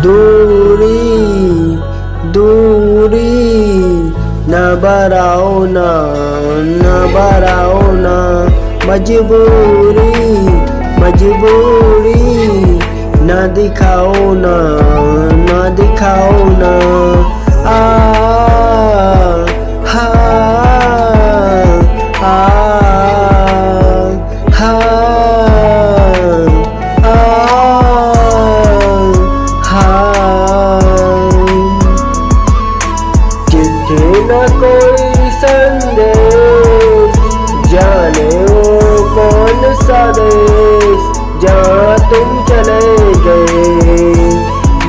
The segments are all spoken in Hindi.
दूरी दूरी न बढ़ाओ ना, न बढ़ाओ ना, मजबूरी मजबूरी न दिखाओ ना, न दिखाओ ना। आ हा आ हा चिट्ठी न कोई संदेश, जाने वो कौन सा देश, जहाँ तुम चले गए,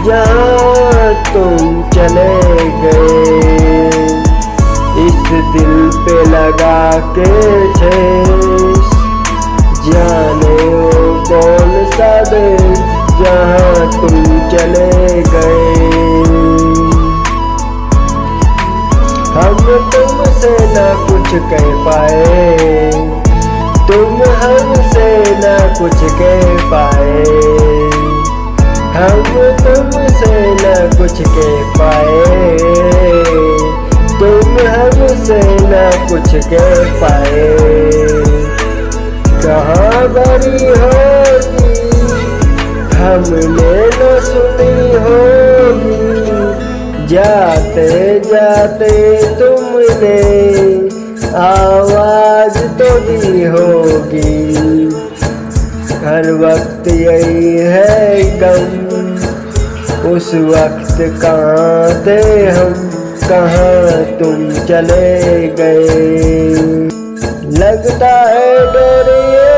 जहाँ तुम चले गए। इस दिल पे लगा के ठेस, जाने वो कौन सा देश, जहाँ तुम चले गए। हम तुमसे न कुछ कह पाए, तुम हमसे न कुछ कह पाए, हम तुमसे न कुछ कह पाए, तुम हमसे न कुछ कह पाए। कहाँ गरी होगी हमने न सुनी होगी, जाते जाते तुमने आवाज तो दी होगी। हर वक्त यही है गम, उस वक्त कहाँ थे हम, कहाँ तुम चले गए। लगता है डर ये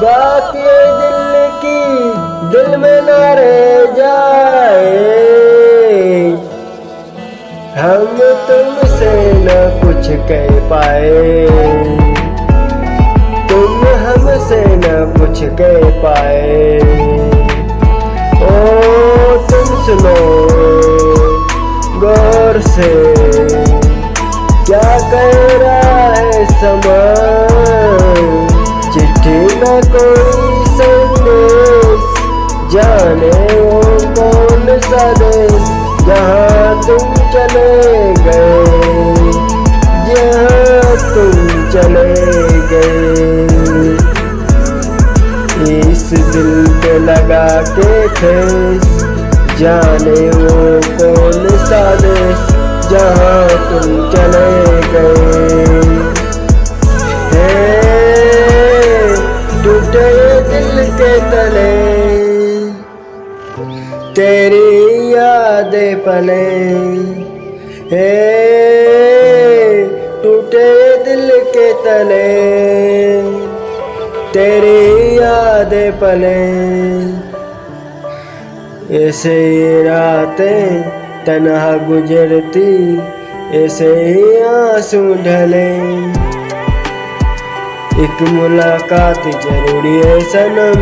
बात ये दिल की, दिल में न रह जाए। हम तुमसे न कुछ कह पाए, तुम हमसे न कुछ कह पाए। ओ तुम सुनो गौर से, क्या कह रहा है समा। चिट्ठी न कोई संदेश, जाने वो कौन सा देश, जहाँ तुम चले गए, जहाँ तुम चले गए। इस दिल पे लगा के ठेस, जाने वो कौन सा देश, जहाँ तुम चले गए। टूटे दिल के तले तेरी यादें पले, टूटे दिल के तले तेरी यादें पले। ऐसे ही रातें तन्हा गुजरती, ऐसे ही आंसू ढले। एक मुलाकात जरूरी है सनम,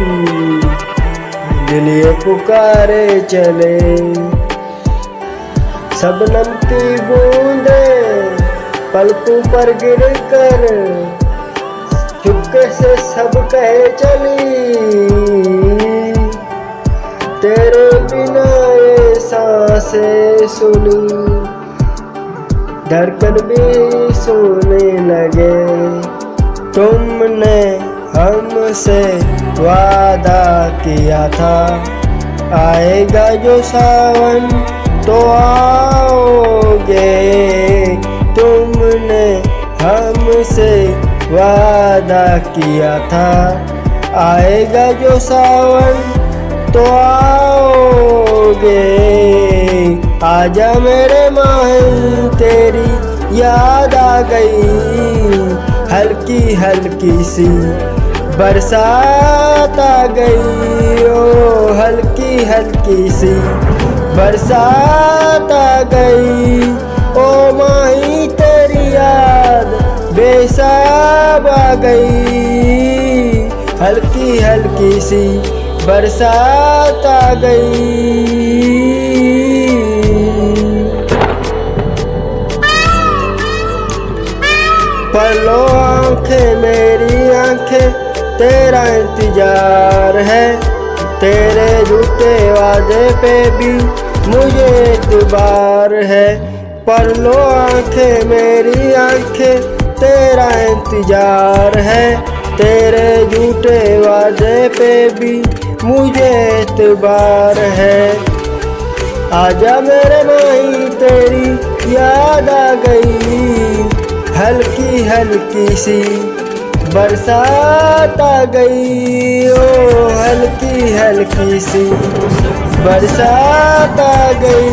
दिल ये पुकारे चले। शबनम की बूंदें पलकों पर गिर कर, चुपके से सब कहे चली, तेरे बिना ये सांसें सुनी, धड़कन भी सोने लगे। तुमने हमसे वादा किया था, आएगा जो सावन तो आओगे। तुमने हमसे वादा किया था, आएगा जो सावन तो आओगे। आजा मेरे माही तेरी याद आ गई, हल्की हल्की सी बरसात आ गई। ओ हल्की हल्की सी बरसात आ गई। ओ माही तेरी याद बेहिसाब आ गई, हल्की हल्की सी बरसात आ गई। पलो आंखें मेरी आंखें तेरा इंतजार है, तेरे झूठे वादे पे भी मुझे एतबार है। पर लो आंखें मेरी आंखें, तेरा इंतजार है। तेरे झूठे वादे पे भी मुझे एतबार है। आजा मेरे माही तेरी याद आ गई, हल्की हल्की सी बरसात आ गई। ओ हल्की हल्की सी बरसात आ गई।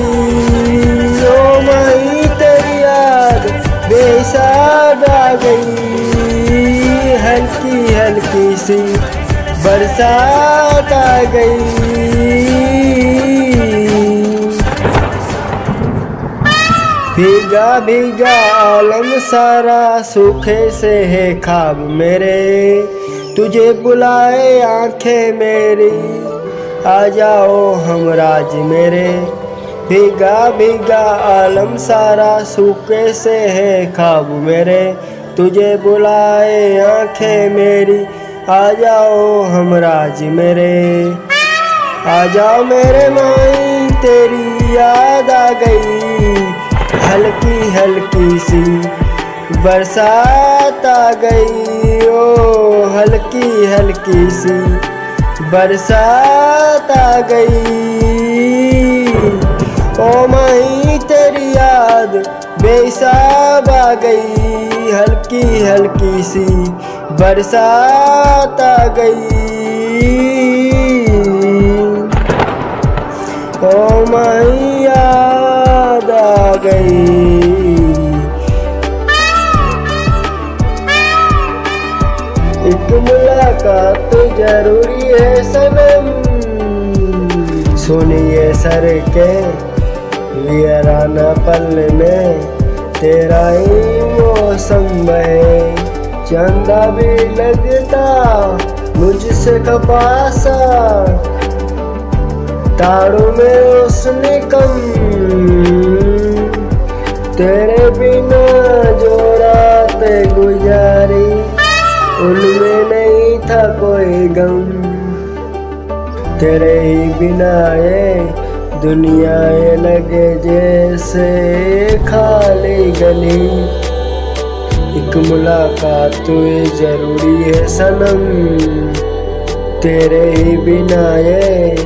ओ माही तेरी याद बेहिसाब आ गई, हल्की हल्की सी बरसात आ गई। भीगा भीगा आलम सारा, सूखे से है ख्वाब मेरे। तुझे बुलाए आंखें मेरी, आ जाओ हमराज मेरे। भीगा भीगा आलम सारा, सूखे से है ख्वाब मेरे। तुझे बुलाए आंखें मेरी, आ जाओ हमराज मेरे। आ जाओ मेरे माई तेरी याद आ गई, हल्की हल्की सी बरसात आ गई। ओ हल्की हल्की सी बरसात आ गई। ओ माही तेरी याद बेहिसाब आ गई, हल्की हल्की सी बरसात आ गई। ओ माही याद आ गई। एक मुलाकात जरूरी है सनम, सुनिए सर के वीराना पल में तेरा ही मौसम है। चंदा भी लगता मुझसे कपासा, तारों में रोशनी कम। तेरे बिना जो रातें गुजारी, उनमें नहीं था कोई गम। तेरे ही बिना ये दुनिया ये लगे जैसे खाली गली। एक मुलाकात तुझे जरूरी है सनम, तेरे ही बिना ये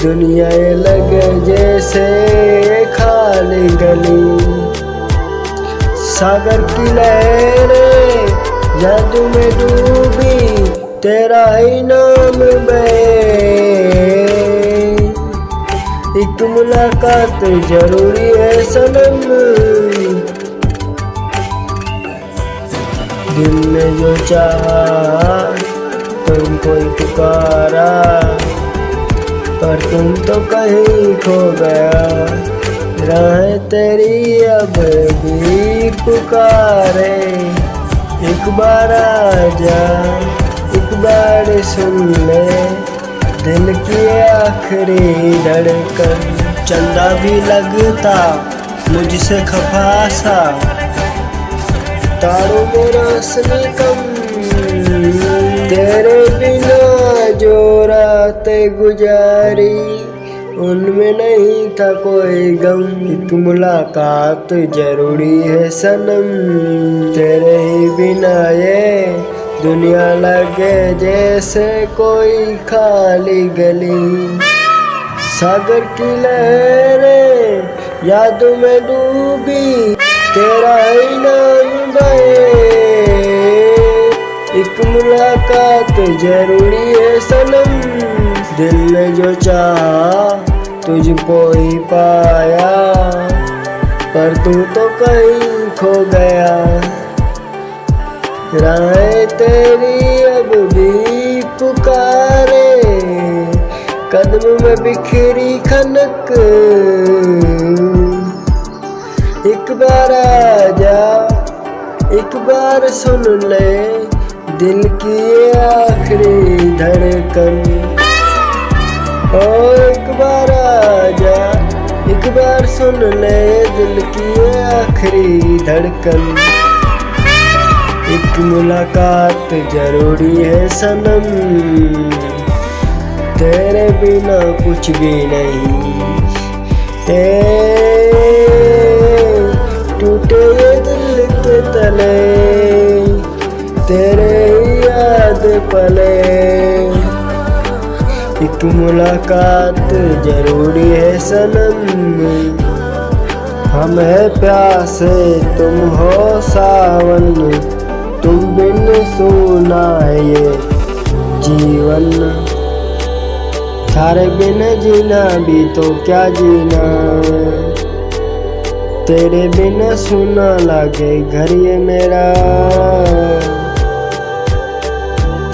दुनिया ये लगे जैसे खाली गली। सागर की लहरें जादू में डूबी, तेरा ही नाम बहे। एक मुलाकात जरूरी है सनम, दिल ने जो चाहा तुमको ही पुकारा, पर तुम तो कहीं खो गया। राह तेरी अब भी पुकारे, एक बार आजा एक बार सुन ले दिल की आखिरी धड़कन। चंदा भी लगता मुझसे खफा सा, तारों में रोशनी कम। तेरे बिना जो रातें गुजारी, उनमें नहीं था कोई गम। एक मुलाकात जरूरी है सनम, तेरे ही बिना ये दुनिया लगे जैसे कोई खाली गली। सागर की लहरें यादों में डूबी, तेरा ही नाम बहे। एक मुलाकात जरूरी है सनम, दिल ने जो चाहा तुझको ही पाया, पर तू तो कहीं खो गया। राहें तेरी अब भी पुकारे, कदम में बिखरी खनक। एक बार आजा एक बार सुन ले दिल की ये आखिरी धड़कन। ओ एक बार आजा एक बार सुन ले दिल की ये आखिरी धड़कन। एक मुलाकात जरूरी है सनम, तेरे बिना कुछ भी नहीं। टूटे ये दिल के तले तेरे ही याद पले। एक मुलाकात जरूरी है सनम, हम है प्यासे तुम हो सावन, तुम बिन सुना है ये जीवन। सारे बिन जीना भी तो क्या जीना, तेरे बिन सुना लागे घर ये मेरा।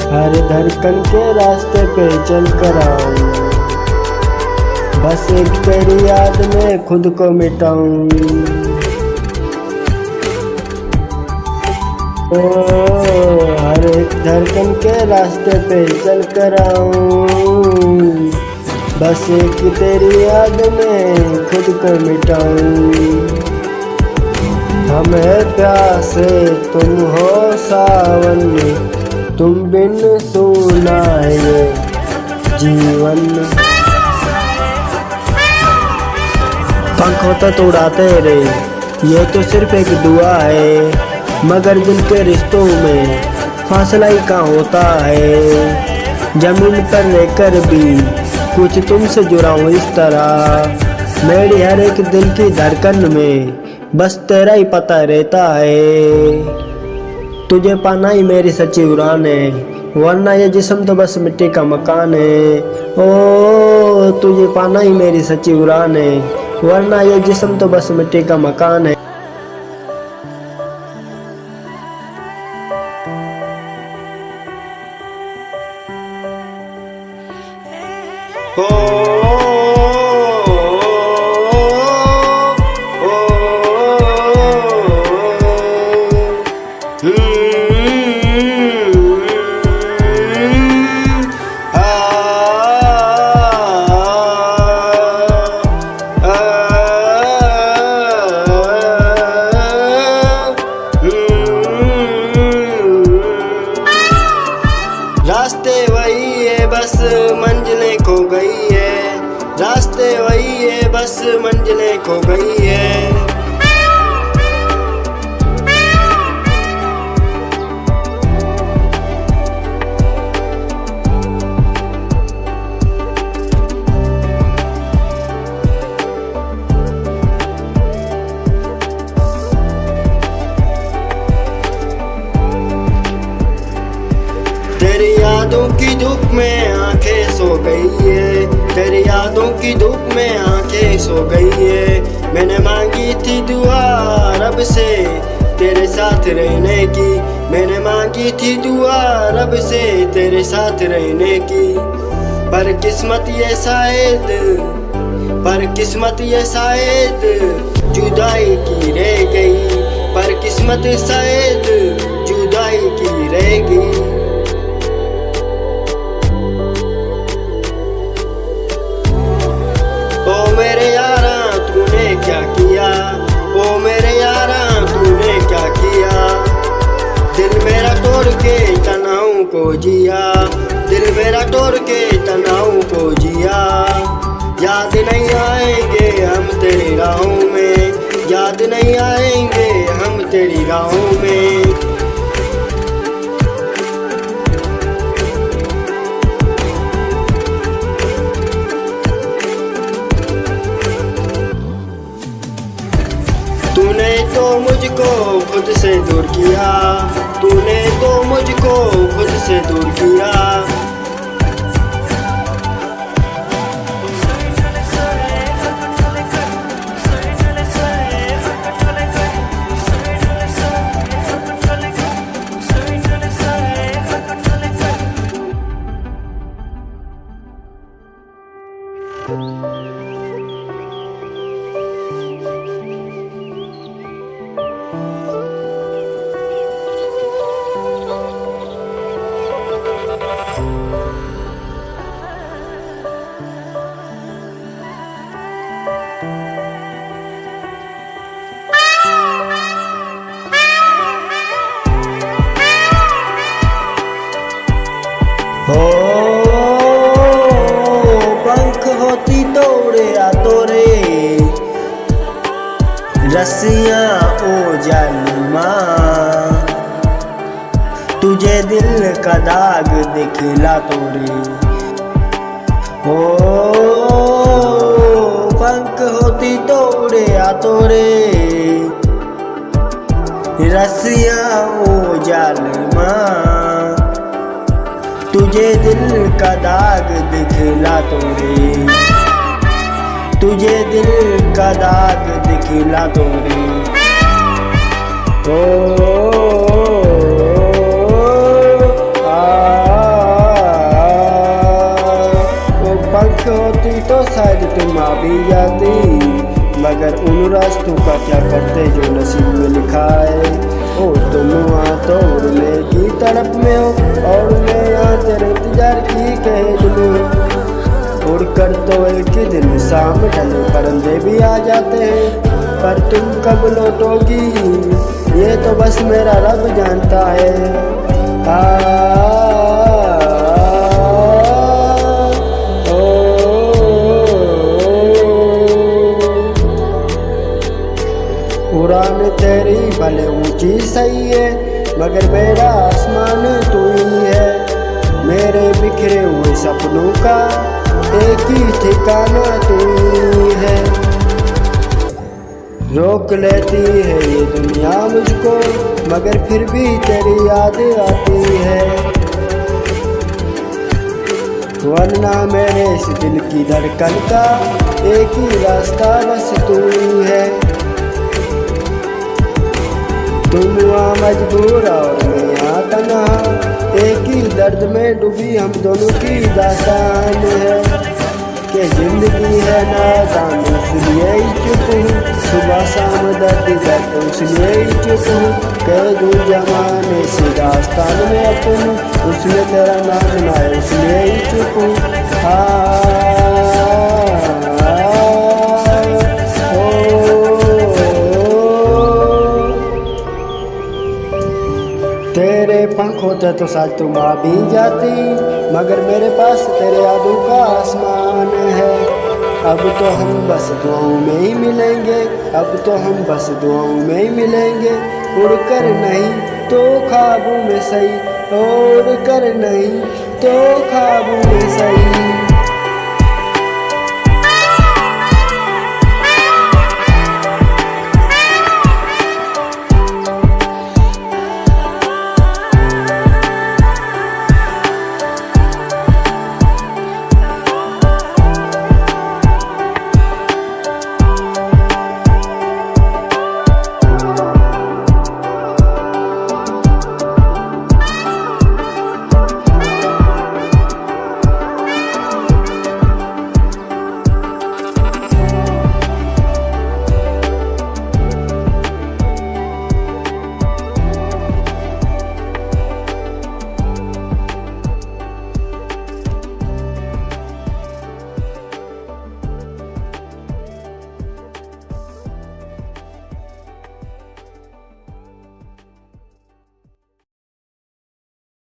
हर धड़कन के रास्ते पे चल कर आऊं, बस एक तेरी याद में खुद को मिटाऊं। ओ हर एक धड़कन के रास्ते पे चल कर आऊं, बस एक तेरी याद में खुद को मिटाऊं। हम है प्यासे तुम हो सावन, तुम बिन सुना है ये जीवन। पंख होता तो उड़ाते रे, ये तो सिर्फ एक दुआ है, मगर दिल के रिश्तों में फासला ही कहाँ होता है। जमीन पर रहकर भी कुछ तुमसे जुड़ा हूँ इस तरह, मेरी हर एक दिल की धड़कन में बस तेरा ही पता रहता है। तुझे पाना ही मेरी सच्ची उड़ान है, वरना ये जिस्म तो बस मिट्टी का मकान है। ओ तुझे पाना ही मेरी सच्ची उड़ान है, वरना ये जिस्म तो बस मिट्टी का मकान है। ओ रास्ते वही है बस मंजिलें खो गई है, रास्ते वही है बस मंजिलें खो गई है। तेरी यादों की धूप में आंखें सो गई है, तेरी यादों की धूप में आंखें सो गई है। मैंने मांगी थी दुआ रब से तेरे साथ रहने की, मैंने मांगी थी दुआ रब से तेरे साथ रहने की। पर किस्मत ये शायद जुदाई की रह गई, पर किस्मत शायद जुदाई की रह गई। ओ मेरे यारा तूने क्या किया, ओ मेरे यारा तूने क्या किया। दिल मेरा तोड़ के तनाव को जिया, दिल मेरा तोड़ के तनाव को जिया। याद नहीं आएंगे हम तेरी राहों में, याद नहीं आएंगे हम तेरी राहों में। तूने तो मुझको खुद से दूर किया, तूने तो मुझको खुद से दूर किया। रस्सियाँ ओ जालिमा, तुझे दिल का दाग दिखला तोरे। ओ पंख होती तो उड़े आ तोरे, रस्सियाँ ओ जालिमा, तुझे दिल का दाग दिखला तोरे, तुझे दिल का दाग दिखला तोरे। पंख होती तो शायद तुम आ भी जाती, मगर उन रास्तों का क्या करते जो नसीब में लिखा है। ओ तुम वहाँ तो उड़ने की तड़प में हो, और मैं यहाँ तेरे इंतजार की कहे जुनून। उड़कर तो एक ही दिन शाम ढले परिंदे भी आ जाते हैं, पर तुम कब लौटोगी ये तो बस मेरा रब जानता है। उड़ान तेरी भले ऊंची सही है, मगर मेरा आसमान तू ही है। मेरे बिखरे हुए सपनों का एक ही ठिकाना तू ही है। रोक लेती है ये दुनिया मुझको, मगर फिर भी तेरी याद आती है। वरना मेरे इस दिल की धड़कन का एक ही रास्ता बस तू ही है। तुम वहाँ मजबूर और मैं यहाँ तन्हा, एक ही दर्द में डूबी हम दोनों की दास्तान है। कि जिंदगी है नादान इसलिए ही चुप हूँ, सुबह शाम दर्द दर्द इसलिए ही चुप हूँ। कह दूँ जमाने से दास्तान में अपन, उसने तेरा नाम सुनाया इसलिए ही चुप हूँ। तेरे पंख होते तो शायद तुम आ भी जाती, मगर मेरे पास तेरे यादों का आसमान है। अब तो हम बस दुआओं में ही मिलेंगे, अब तो हम बस दुआओं में ही मिलेंगे। उड़कर नहीं तो ख्वाबों में सही, उड़कर नहीं तो ख्वाबों में सही।